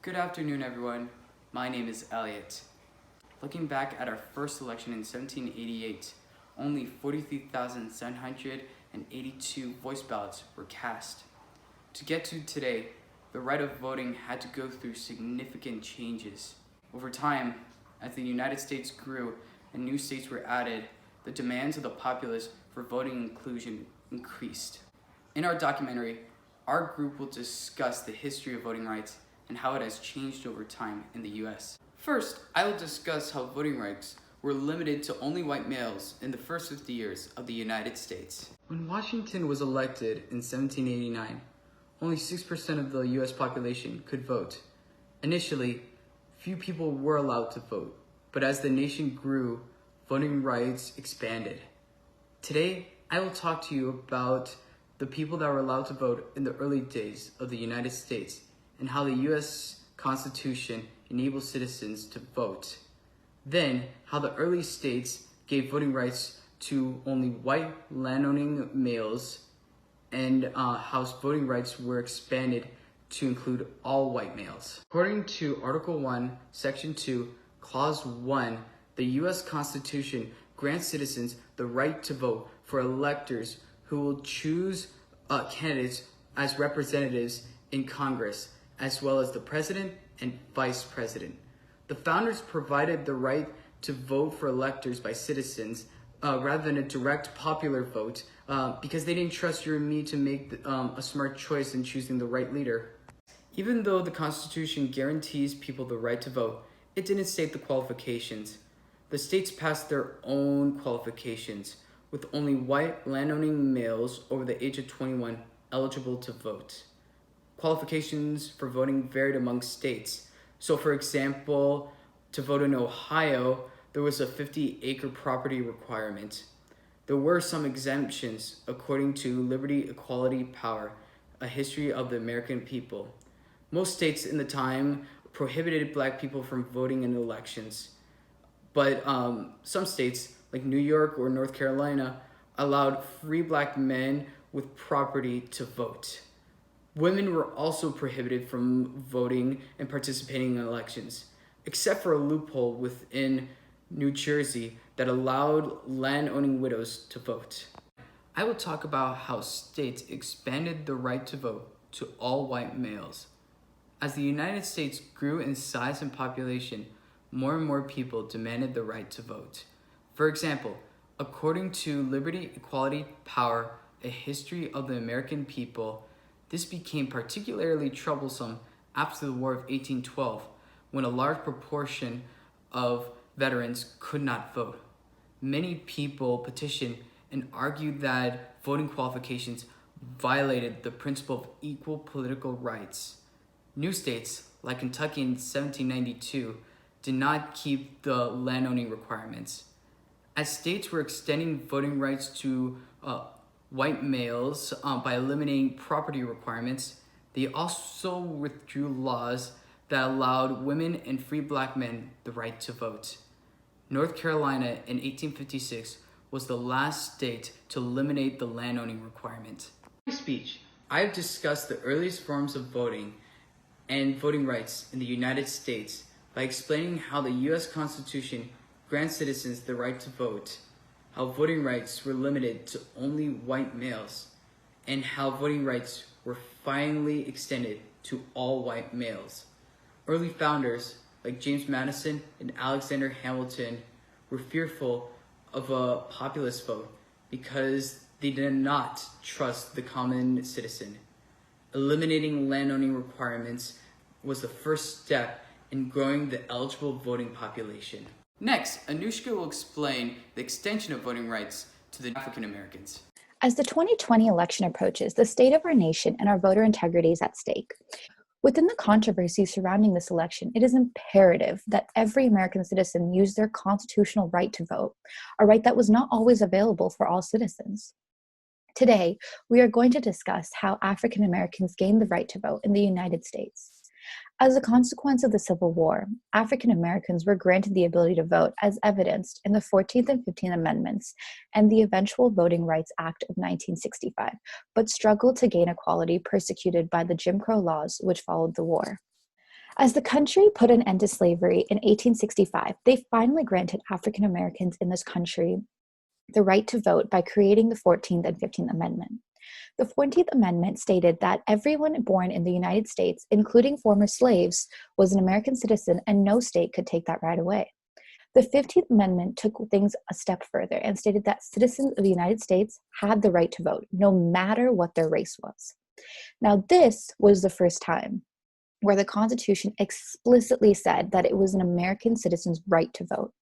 Good afternoon, everyone. My name is Elliot. Looking back at our first election in 1788, only 43,782 voice ballots were cast. To get to today, the right of voting had to go through significant changes. Over time, as the United States grew and new states were added, the demands of the populace for voting inclusion increased. In our documentary, our group will discuss the history of voting rights and how it has changed over time in the US. First, I will discuss how voting rights were limited to only white males in the first 50 years of the United States. When Washington was elected in 1789, only 6% of the US population could vote. Initially, few people were allowed to vote, but as the nation grew, voting rights expanded. Today, I will talk to you about the people that were allowed to vote in the early days of the United States and how the US Constitution enabled citizens to vote. Then, how the early states gave voting rights to only white landowning males, and how voting rights were expanded to include all white males. According to Article 1, Section 2, Clause 1, the US Constitution grants citizens the right to vote for electors who will choose candidates as representatives in Congress, as well as the president and vice president. The founders provided the right to vote for electors by citizens rather than a direct popular vote because they didn't trust you and me to make a smart choice in choosing the right leader. Even though the Constitution guarantees people the right to vote, it didn't state the qualifications. The states passed their own qualifications, with only white landowning males over the age of 21 eligible to vote. Qualifications for voting varied among states. So for example, to vote in Ohio, there was a 50-acre property requirement. There were some exemptions according to Liberty, Equality, Power, a history of the American people. Most states in the time prohibited Black people from voting in elections. But some states, like New York or North Carolina, allowed free Black men with property to vote. Women were also prohibited from voting and participating in elections, except for a loophole within New Jersey that allowed land-owning widows to vote. I will talk about how states expanded the right to vote to all white males. As the United States grew in size and population, more and more people demanded the right to vote. For example, according to Liberty, Equality, Power, a history of the American people, this became particularly troublesome after the War of 1812, when a large proportion of veterans could not vote. Many people petitioned and argued that voting qualifications violated the principle of equal political rights. New states, like Kentucky in 1792, did not keep the landowning requirements. As states were extending voting rights to white males by eliminating property requirements, they also withdrew laws that allowed women and free Black men the right to vote. North Carolina in 1856 was the last state to eliminate the landowning requirement. In my speech, I have discussed the earliest forms of voting and voting rights in the United States by explaining how the US Constitution grants citizens the right to vote, how voting rights were limited to only white males, and how voting rights were finally extended to all white males. Early founders like James Madison and Alexander Hamilton were fearful of a populist vote because they did not trust the common citizen. Eliminating landowning requirements was the first step in growing the eligible voting population. Next, Anushka will explain the extension of voting rights to the African Americans. As the 2020 election approaches, the state of our nation and our voter integrity is at stake. Within the controversy surrounding this election, it is imperative that every American citizen use their constitutional right to vote, a right that was not always available for all citizens. Today, we are going to discuss how African Americans gained the right to vote in the United States. As a consequence of the Civil War, African Americans were granted the ability to vote as evidenced in the 14th and 15th Amendments and the eventual Voting Rights Act of 1965, but struggled to gain equality persecuted by the Jim Crow laws which followed the war. As the country put an end to slavery in 1865, they finally granted African Americans in this country the right to vote by creating the 14th and 15th Amendment. The 14th Amendment stated that everyone born in the United States, including former slaves, was an American citizen and no state could take that right away. The 15th Amendment took things a step further and stated that citizens of the United States had the right to vote, no matter what their race was. Now, this was the first time where the Constitution explicitly said that it was an American citizen's right to vote.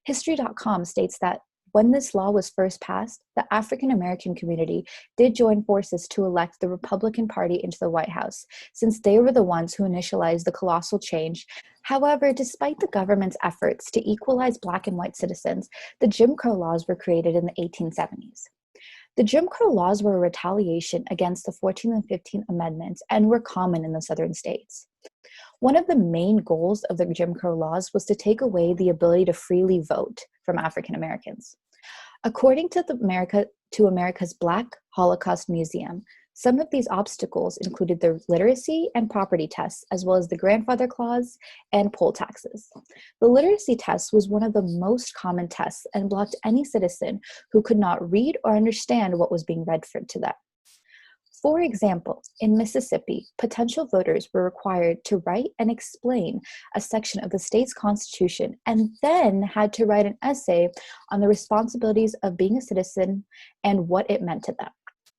History.com states that when this law was first passed, the African American community did join forces to elect the Republican Party into the White House, since they were the ones who initialized the colossal change. However, despite the government's efforts to equalize Black and white citizens, the Jim Crow laws were created in the 1870s. The Jim Crow laws were a retaliation against the 14th and 15th Amendments and were common in the southern states. One of the main goals of the Jim Crow laws was to take away the ability to freely vote from African Americans. According to America's Black Holocaust Museum, some of these obstacles included the literacy and property tests, as well as the grandfather clause and poll taxes. The literacy test was one of the most common tests and blocked any citizen who could not read or understand what was being read to them. For example, in Mississippi, potential voters were required to write and explain a section of the state's constitution and then had to write an essay on the responsibilities of being a citizen and what it meant to them.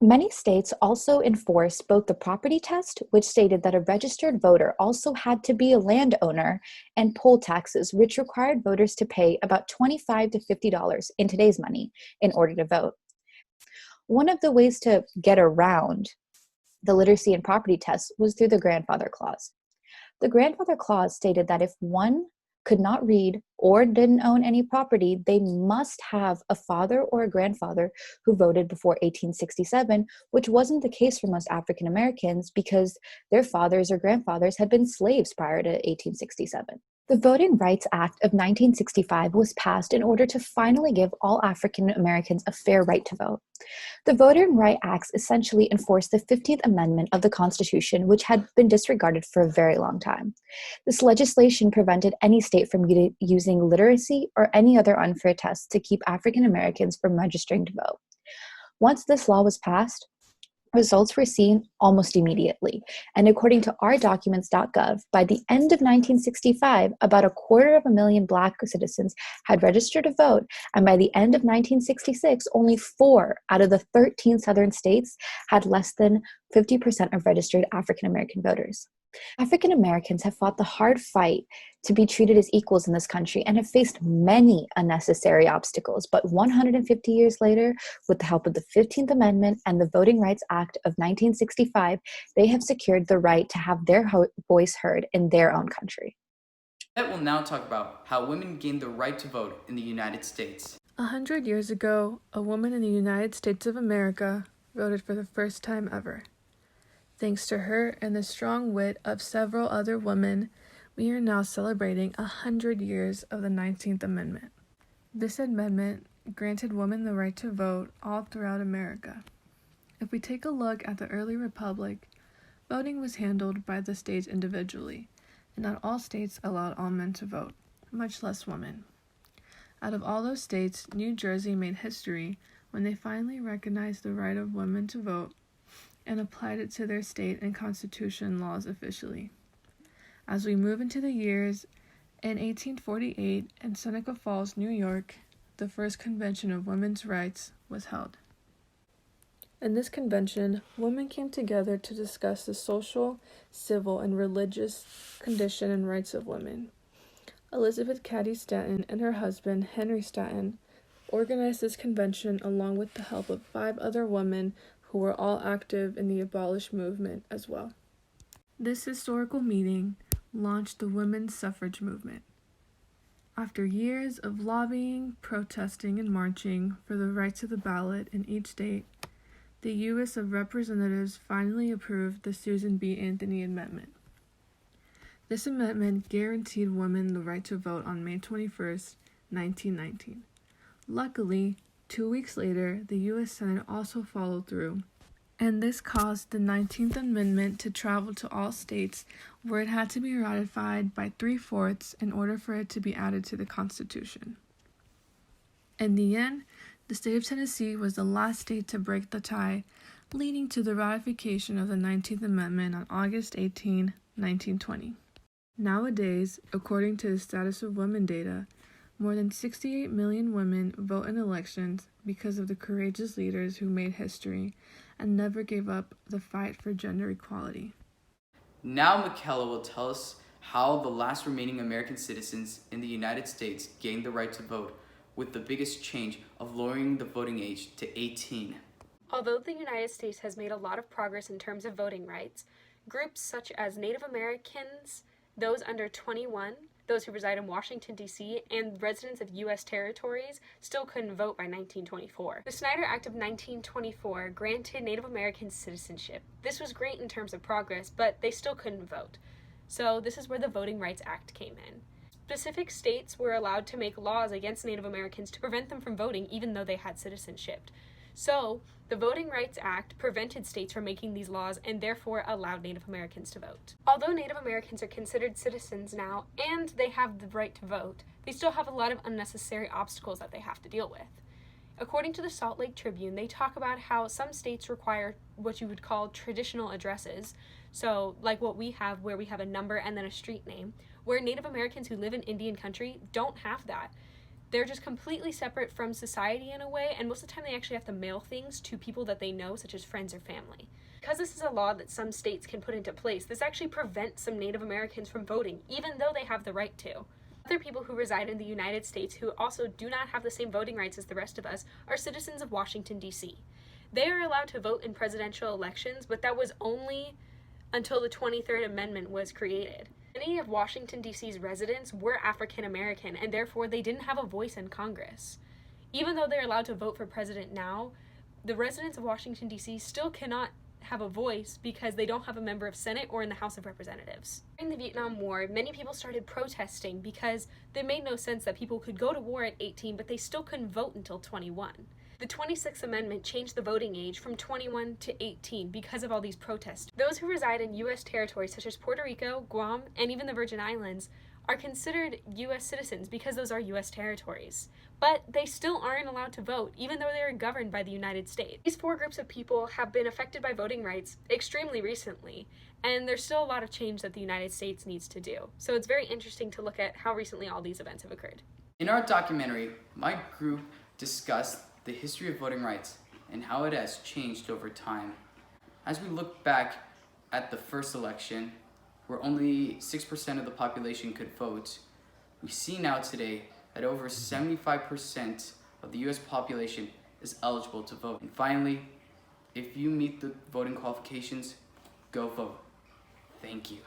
Many states also enforced both the property test, which stated that a registered voter also had to be a landowner, and poll taxes, which required voters to pay about $25 to $50 in today's money in order to vote. One of the ways to get around the literacy and property test was through the grandfather clause. The grandfather clause stated that if one could not read or didn't own any property, they must have a father or a grandfather who voted before 1867, which wasn't the case for most African Americans because their fathers or grandfathers had been slaves prior to 1867. The Voting Rights Act of 1965 was passed in order to finally give all African Americans a fair right to vote. The Voting Rights Act essentially enforced the 15th Amendment of the Constitution, which had been disregarded for a very long time. This legislation prevented any state from using literacy or any other unfair tests to keep African Americans from registering to vote. Once this law was passed, results were seen almost immediately, and according to ourdocuments.gov, by the end of 1965, about 250,000 Black citizens had registered to vote, and by the end of 1966, only 4 out of the 13 southern states had less than 50% of registered African American voters. African Americans have fought the hard fight to be treated as equals in this country and have faced many unnecessary obstacles. But 150 years later, with the help of the 15th Amendment and the Voting Rights Act of 1965, they have secured the right to have their voice heard in their own country. That will now talk about how women gained the right to vote in the United States. 100 years ago, a woman in the United States of America voted for the first time ever. Thanks to her and the strong wit of several other women, we are now celebrating 100 years of the 19th Amendment. This amendment granted women the right to vote all throughout America. If we take a look at the early republic, voting was handled by the states individually, and not all states allowed all men to vote, much less women. Out of all those states, New Jersey made history when they finally recognized the right of women to vote and applied it to their state and constitution laws officially. As we move into the years, in 1848 in Seneca Falls, New York, the first convention of women's rights was held. In this convention, women came together to discuss the social, civil, and religious condition and rights of women. Elizabeth Cady Stanton and her husband, Henry Stanton, organized this convention along with the help of 5 other women who were all active in the abolish movement as well. This historical meeting launched the women's suffrage movement. After years of lobbying, protesting, and marching for the right to the ballot in each state, the U.S. of Representatives finally approved the Susan B. Anthony Amendment. This amendment guaranteed women the right to vote on May 21st, 1919. Luckily, 2 weeks later, the U.S. Senate also followed through and this caused the 19th Amendment to travel to all states, where it had to be ratified by 3/4 in order for it to be added to the Constitution. In the end, the state of Tennessee was the last state to break the tie, leading to the ratification of the 19th Amendment on August 18, 1920. Nowadays, according to the Status of Women data, more than 68 million women vote in elections because of the courageous leaders who made history and never gave up the fight for gender equality. Now Michaela will tell us how the last remaining American citizens in the United States gained the right to vote, with the biggest change of lowering the voting age to 18. Although the United States has made a lot of progress in terms of voting rights, groups such as Native Americans, those under 21, those who reside in Washington, D.C., and residents of U.S. territories still couldn't vote by 1924. The Snyder Act of 1924 granted Native Americans citizenship. This was great in terms of progress, but they still couldn't vote. So this is where the Voting Rights Act came in. Specific states were allowed to make laws against Native Americans to prevent them from voting even though they had citizenship. So, the Voting Rights Act prevented states from making these laws and therefore allowed Native Americans to vote. Although Native Americans are considered citizens now and they have the right to vote, they still have a lot of unnecessary obstacles that they have to deal with. According to the Salt Lake Tribune, they talk about how some states require what you would call traditional addresses, so like what we have where we have a number and then a street name, where Native Americans who live in Indian country don't have that. They're just completely separate from society in a way, and most of the time they actually have to mail things to people that they know, such as friends or family. Because this is a law that some states can put into place, this actually prevents some Native Americans from voting, even though they have the right to. Other people who reside in the United States who also do not have the same voting rights as the rest of us are citizens of Washington, D.C. They are allowed to vote in presidential elections, but that was only until the 23rd Amendment was created. Many of Washington, D.C.'s residents were African American, and therefore they didn't have a voice in Congress. Even though they're allowed to vote for president now, the residents of Washington, D.C. still cannot have a voice because they don't have a member of Senate or in the House of Representatives. During the Vietnam War, many people started protesting because it made no sense that people could go to war at 18, but they still couldn't vote until 21. The 26th Amendment changed the voting age from 21 to 18 because of all these protests. Those who reside in U.S. territories such as Puerto Rico, Guam, and even the Virgin Islands are considered U.S. citizens because those are U.S. territories. But they still aren't allowed to vote, even though they are governed by the United States. These four groups of people have been affected by voting rights extremely recently, and there's still a lot of change that the United States needs to do. So it's very interesting to look at how recently all these events have occurred. In our documentary, my group discussed the history of voting rights and how it has changed over time. As we look back at the first election, where only 6% of the population could vote, we see now today that over 75% of the US population is eligible to vote. And finally, if you meet the voting qualifications, go vote. Thank you.